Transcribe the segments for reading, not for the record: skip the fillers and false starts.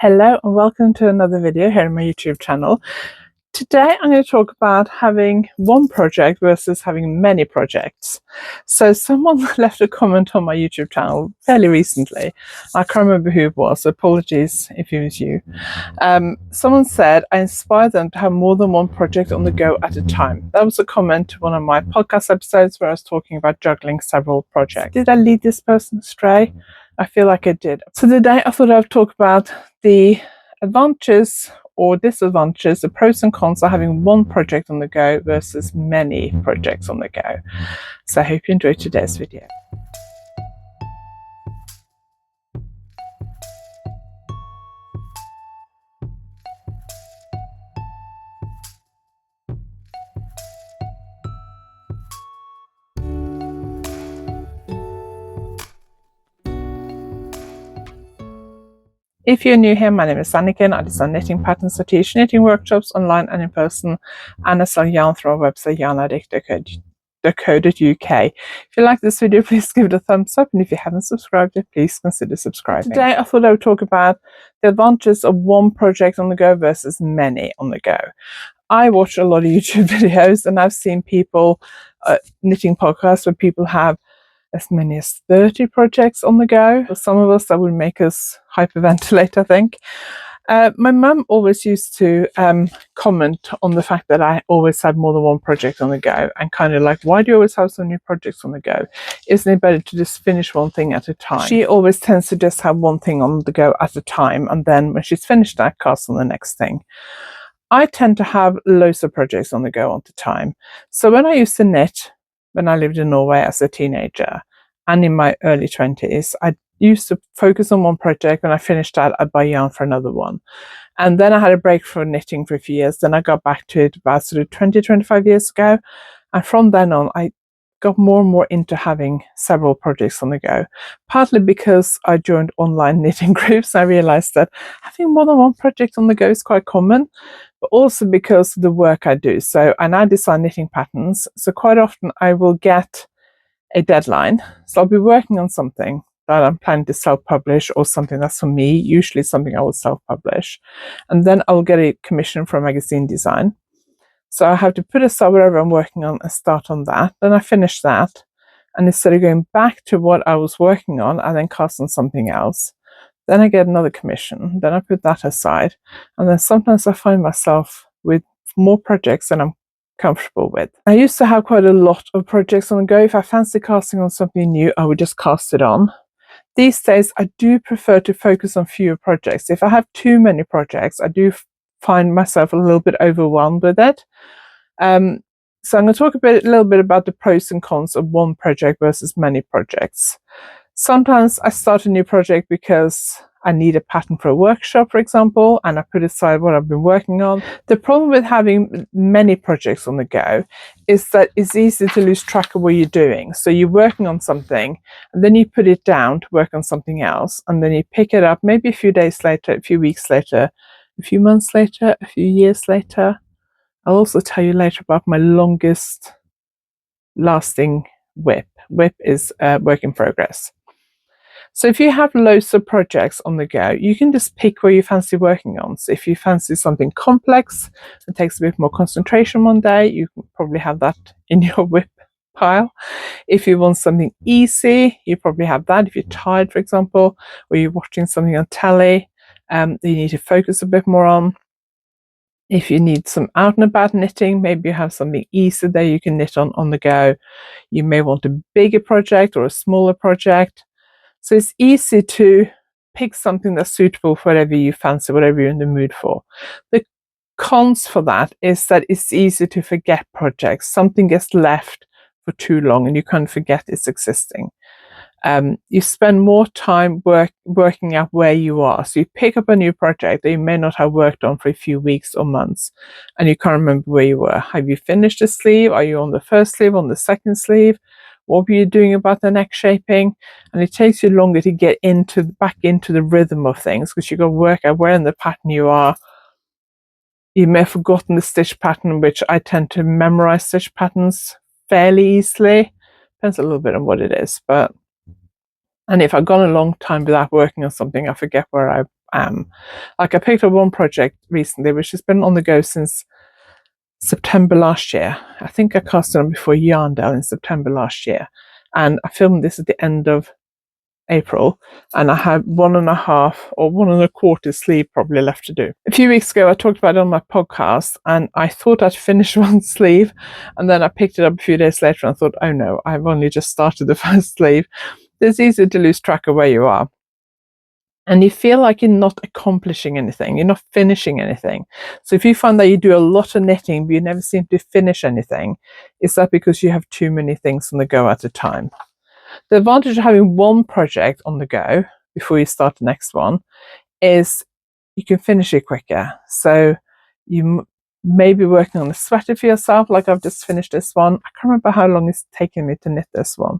Hello and welcome to another video here on my YouTube channel. Today I'm going to talk about having one project versus having many projects. So someone left a comment on my YouTube channel fairly recently. I can't remember who it was, so apologies if it was you. Someone said I inspire them to have more than one project on the go at a time. That was a comment to one of my podcast episodes where I was talking about juggling several projects. Did I lead this person astray? I feel like I did. So today I thought I'd talk about the advantages or disadvantages, the pros and cons of having one project on the go versus many projects on the go. So I hope you enjoyed today's video. If you're new here, my name is Anniken. I design knitting patterns. I teach knitting workshops online and in person, and I sell yarn through our website YarnAddict.co.uk. If you like this video, please give it a thumbs up, and if you haven't subscribed yet, please consider subscribing. Today I thought I would talk about the advantages of one project on the go versus many on the go. I watch a lot of YouTube videos, and I've seen people knitting podcasts where people have as many as 30 projects on the go. For some of us, that would make us hyperventilate, I think. My mum always used to comment on the fact that I always had more than one project on the go, and kind of like, why do you always have so many projects on the go? Isn't it better to just finish one thing at a time? She always tends to just have one thing on the go at a time, and then when she's finished that, cast on the next thing. I tend to have loads of projects on the go at a time. So when I used to knit, when I lived in Norway as a teenager and in my early 20s, I used to focus on one project. When I finished that, I'd buy yarn for another one. And then I had a break from knitting for a few years. Then I got back to it about sort of 20, 25 years ago. And from then on, I got more and more into having several projects on the go, partly because I joined online knitting groups. I realized that having more than one project on the go is quite common, but also because of the work I do. So I now design knitting patterns. So quite often I will get a deadline. So I'll be working on something that I'm planning to self-publish, or something that's for me, usually something I will self-publish. And then I'll get a commission for a magazine design. So I have to put aside whatever I'm working on and start on that. Then I finish that. And instead of going back to what I was working on, I then cast on something else. Then I get another commission. Then I put that aside. And then sometimes I find myself with more projects than I'm comfortable with. I used to have quite a lot of projects on the go. If I fancy casting on something new, I would just cast it on. These days, I do prefer to focus on fewer projects. If I have too many projects, I do find myself a little bit overwhelmed with it. So I'm going to talk a little bit about the pros and cons of one project versus many projects. Sometimes I start a new project because I need a pattern for a workshop, for example, and I put aside what I've been working on. The problem with having many projects on the go is that it's easy to lose track of what you're doing. So you're working on something, and then you put it down to work on something else, and then you pick it up maybe a few days later, a few weeks later, a few months later, a few years later. I'll also tell you later about my longest lasting WIP. WIP is work in progress. So if you have loads of projects on the go, you can just pick where you fancy working on. So if you fancy something complex and takes a bit more concentration one day, you can probably have that in your WIP pile. If you want something easy, you probably have that. If you're tired, for example, or you're watching something on telly that you need to focus a bit more on. If you need some out and about knitting, maybe you have something easy there you can knit on the go. You may want a bigger project or a smaller project. So it's easy to pick something that's suitable for whatever you fancy, whatever you're in the mood for. The cons for that is that it's easy to forget projects. Something gets left for too long and you kind of forget it's existing. You spend more time working out where you are. So you pick up a new project that you may not have worked on for a few weeks or months, and you can't remember where you were. Have you finished a sleeve? Are you on the first sleeve, on the second sleeve? What were you doing about the neck shaping? And it takes you longer to get back into the rhythm of things, because you've got to work out where in the pattern you are. You may have forgotten the stitch pattern, which I tend to memorize stitch patterns fairly easily. Depends a little bit on what it is, and if I've gone a long time without working on something, I forget where am. Like I picked up one project recently which has been on the go since September last year. I think I cast it on before YarnAddict in September last year, and I filmed this at the end of April, and I had 1.5 or 1.25 sleeve probably left to do. A few weeks ago I talked about it on my podcast, and I thought I'd finished one sleeve, and then I picked it up a few days later and thought, oh no, I've only just started the first sleeve. It's easy to lose track of where you are, and you feel like you're not accomplishing anything, you're not finishing anything. So if you find that you do a lot of knitting but you never seem to finish anything, is that because you have too many things on the go at a time? The advantage of having one project on the go before you start the next one is you can finish it quicker. So you may be working on a sweater for yourself, like I've just finished this one. I can't remember how long it's taken me to knit this one.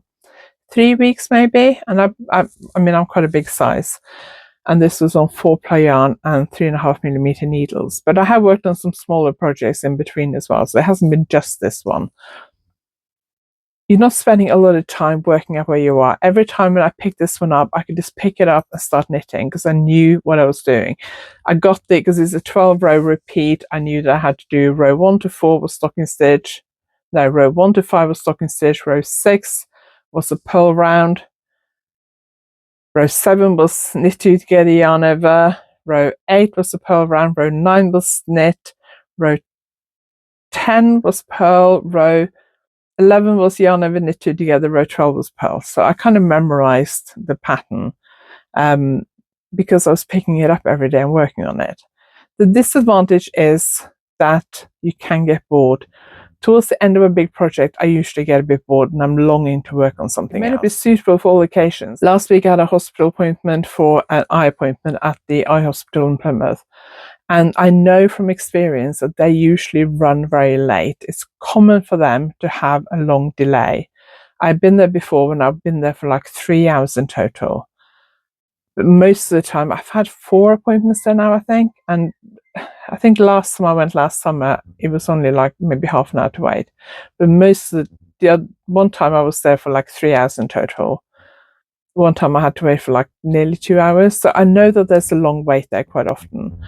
3 weeks maybe, and I mean I'm quite a big size, and this was on 4-ply yarn and 3.5mm needles. But I have worked on some smaller projects in between as well, so it hasn't been just this one. You're not spending a lot of time working out where you are. Every time when I picked this one up, I could just pick it up and start knitting because I knew what I was doing. I got the, because it's a 12-row repeat, I knew that I had to do row 1 to 4 was stocking stitch. No, row 1 to 5 was stocking stitch. Row 6 was a purl round. Row 7 was knit 2 together, yarn over. Row 8 was a purl round. Row 9 was knit. Row 10 was purl. Row 11 was yarn over, knit 2 together. Row 12 was purl. So I kind of memorized the pattern because I was picking it up every day and working on it. The disadvantage is that you can get bored. Towards the end of a big project, I usually get a bit bored and I'm longing to work on something else. It may not be suitable for all occasions. Last week I had a hospital appointment for an eye appointment at the eye hospital in Plymouth. And I know from experience that they usually run very late. It's common for them to have a long delay. I've been there before when I've been there for like 3 hours in total. But most of the time, I've had 4 appointments there now, I think. And I think last time I went last summer, it was only like maybe half an hour to wait. But most of the other, one time I was there for like 3 hours in total. One time I had to wait for like nearly 2 hours. So I know that there's a long wait there quite often.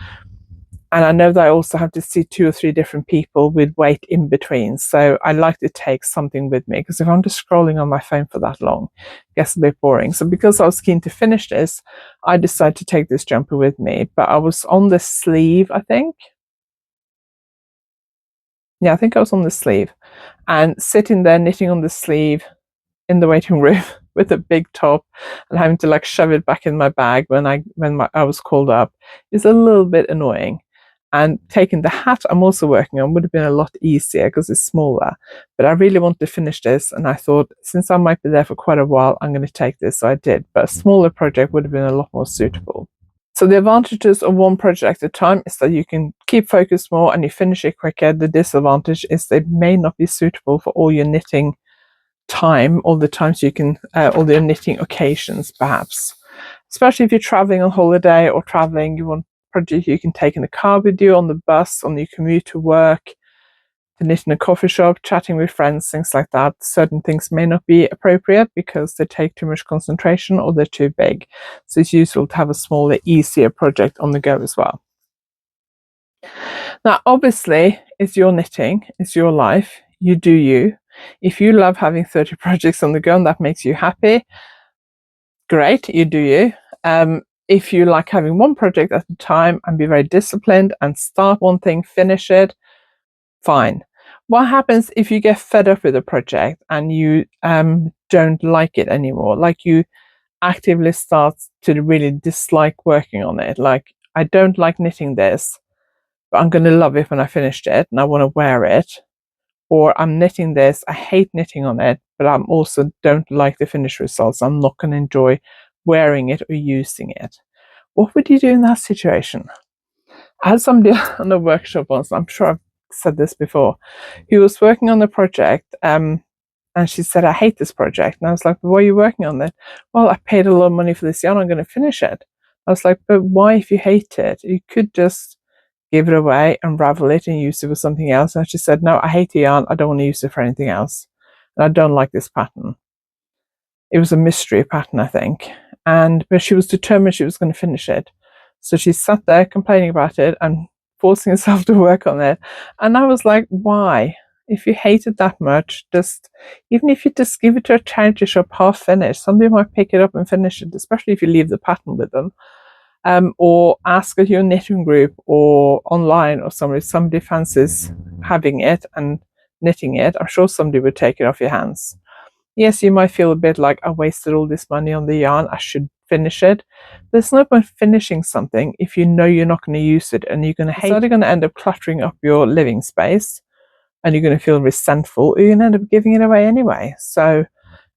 And I know that I also have to see 2 or 3 different people with wait in between. So I like to take something with me, because if I'm just scrolling on my phone for that long, it gets a bit boring. So because I was keen to finish this, I decided to take this jumper with me. But I was on the sleeve, I think. Yeah, I think I was on the sleeve. And sitting there knitting on the sleeve in the waiting room with a big top and having to like shove it back in my bag when I was called up is a little bit annoying. And taking the hat I'm also working on would have been a lot easier because it's smaller. But I really wanted to finish this, and I thought, since I might be there for quite a while, I'm going to take this. So I did. But a smaller project would have been a lot more suitable. So the advantages of one project at a time is that you can keep focused more and you finish it quicker. The disadvantage is they may not be suitable for all your knitting time, all the times you can, all the knitting occasions perhaps. Especially if you're traveling on holiday or traveling, you want project you can take in the car with you, on the bus, on your commute to work, to knit in a coffee shop, chatting with friends, things like that. Certain things may not be appropriate because they take too much concentration or they're too big. So it's useful to have a smaller, easier project on the go as well. Now, obviously, it's your knitting, it's your life, you do you. If you love having 30 projects on the go and that makes you happy, great, you do you. If you like having one project at a time and be very disciplined and start one thing, finish it, fine. What happens if you get fed up with a project and you don't like it anymore? Like you actively start to really dislike working on it. Like, I don't like knitting this, but I'm going to love it when I finished it and I want to wear it. Or I'm knitting this, I hate knitting on it, but I'm also don't like the finished results. I'm not going to enjoy wearing it or using it. What would you do in that situation? I had somebody on a workshop once, I'm sure I've said this before, who was working on the project, and she said, I hate this project. And I was like, but why are you working on it? Well, I paid a lot of money for this yarn, I'm going to finish it. I was like, but why, if you hate it? You could just give it away, unravel it and use it for something else. And she said, no, I hate the yarn, I don't want to use it for anything else. And I don't like this pattern. It was a mystery pattern, I think. But she was determined she was going to finish it. So she sat there complaining about it and forcing herself to work on it. And I was like, why? If you hate it that much, even if you just give it to a charity shop half finished, somebody might pick it up and finish it, especially if you leave the pattern with them. Or ask at your knitting group or online, or somebody fancies having it and knitting it. I'm sure somebody would take it off your hands. Yes, you might feel a bit like, I wasted all this money on the yarn, I should finish it. There's no point finishing something if you know you're not going to use it and you're going to hate it. It's either going to end up cluttering up your living space and you're going to feel resentful, or you're going to end up giving it away anyway. So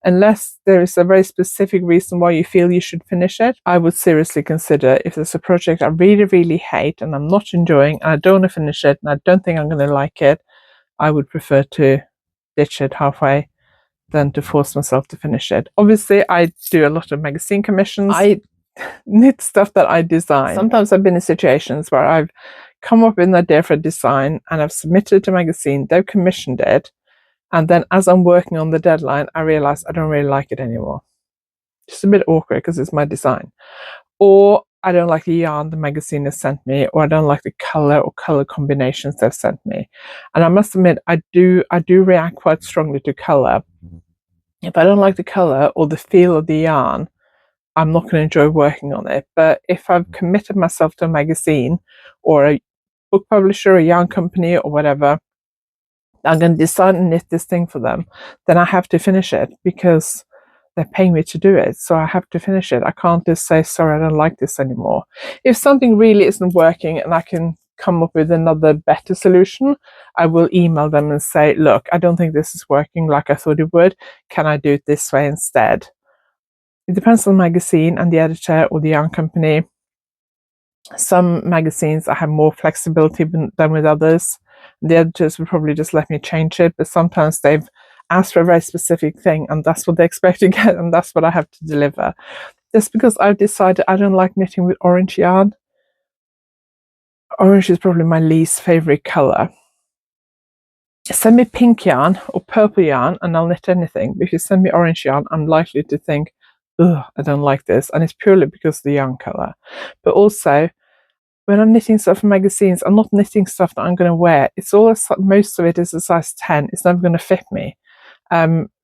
unless there is a very specific reason why you feel you should finish it, I would seriously consider, if there's a project I really, really hate and I'm not enjoying and I don't want to finish it and I don't think I'm going to like it, I would prefer to ditch it halfway than to force myself to finish it. Obviously, I do a lot of magazine commissions. I knit stuff that I design. Sometimes I've been in situations where I've come up with an idea for a design and I've submitted it to a magazine, they've commissioned it, and then as I'm working on the deadline, I realize I don't really like it anymore. Just a bit awkward because it's my design. Or I don't like the yarn the magazine has sent me, or I don't like the color or color combinations they've sent me. And I must admit, I do react quite strongly to color. If I don't like the color or the feel of the yarn, I'm not going to enjoy working on it. But if I've committed myself to a magazine or a book publisher, a yarn company or whatever, I'm going to decide and knit this thing for them, then I have to finish it because they're paying me to do it. So I have to finish it. I can't just say, sorry, I don't like this anymore. If something really isn't working and I can come up with another better solution, I will email them and say, look, I don't think this is working like I thought it would. Can I do it this way instead? It depends on the magazine and the editor or the yarn company. Some magazines I have more flexibility than with others. The editors would probably just let me change it, but sometimes they've asked for a very specific thing and that's what they expect to get, and that's what I have to deliver. Just because I've decided I don't like knitting with orange yarn. Orange is probably my least favorite color. Send me pink yarn or purple yarn and I'll knit anything. But if you send me orange yarn, I'm likely to think, ugh, I don't like this. And it's purely because of the yarn color. But also, when I'm knitting stuff for magazines, I'm not knitting stuff that I'm going to wear. It's all most of it is a size 10. It's never going to fit me.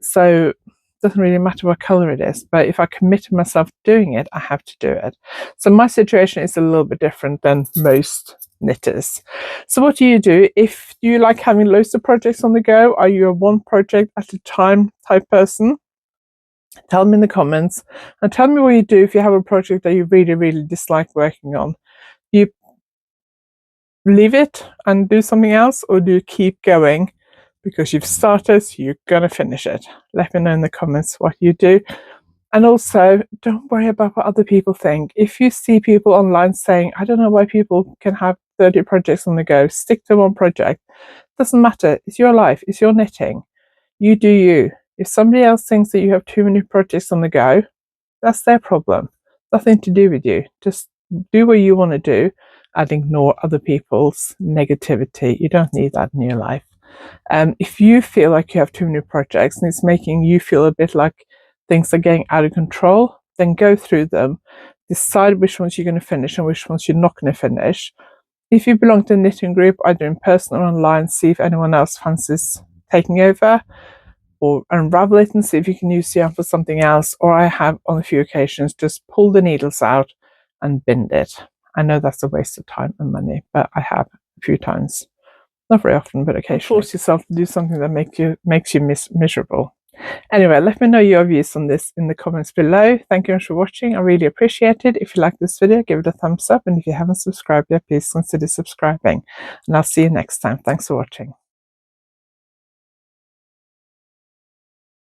So it doesn't really matter what color it is. But if I committed myself to doing it, I have to do it. So my situation is a little bit different than most knitters. So what do you do if you like having loads of projects on the go? Are you a one project at a time type person? Tell me in the comments, and tell me what you do if you have a project that you really, really dislike working on. Do you leave it and do something else, or do you keep going because you've started, so you're gonna finish it? Let me know in the comments what you do. And also, don't worry about what other people think. If you see people online saying, I don't know why people can have 30 projects on the go, stick to one project. Doesn't matter. It's your life. It's your knitting. You do you. If somebody else thinks that you have too many projects on the go, that's their problem. Nothing to do with you. Just do what you want to do and ignore other people's negativity. You don't need that in your life. If you feel like you have too many projects and it's making you feel a bit like things are getting out of control, then go through them, decide which ones you're going to finish and which ones you're not going to finish. If you belong to a knitting group, either in person or online, see if anyone else fancies taking over, or unravel it and see if you can use the yarn for something else. Or I have on a few occasions just pulled the needles out and binned it. I know that's a waste of time and money, but I have a few times. Not very often, but occasionally. Force yourself to do something that makes you miserable. Anyway, let me know your views on this in the comments below. Thank you much for watching. I really appreciate it. If you like this video, give it a thumbs up. And if you haven't subscribed yet, please consider subscribing. And I'll see you next time. Thanks for watching.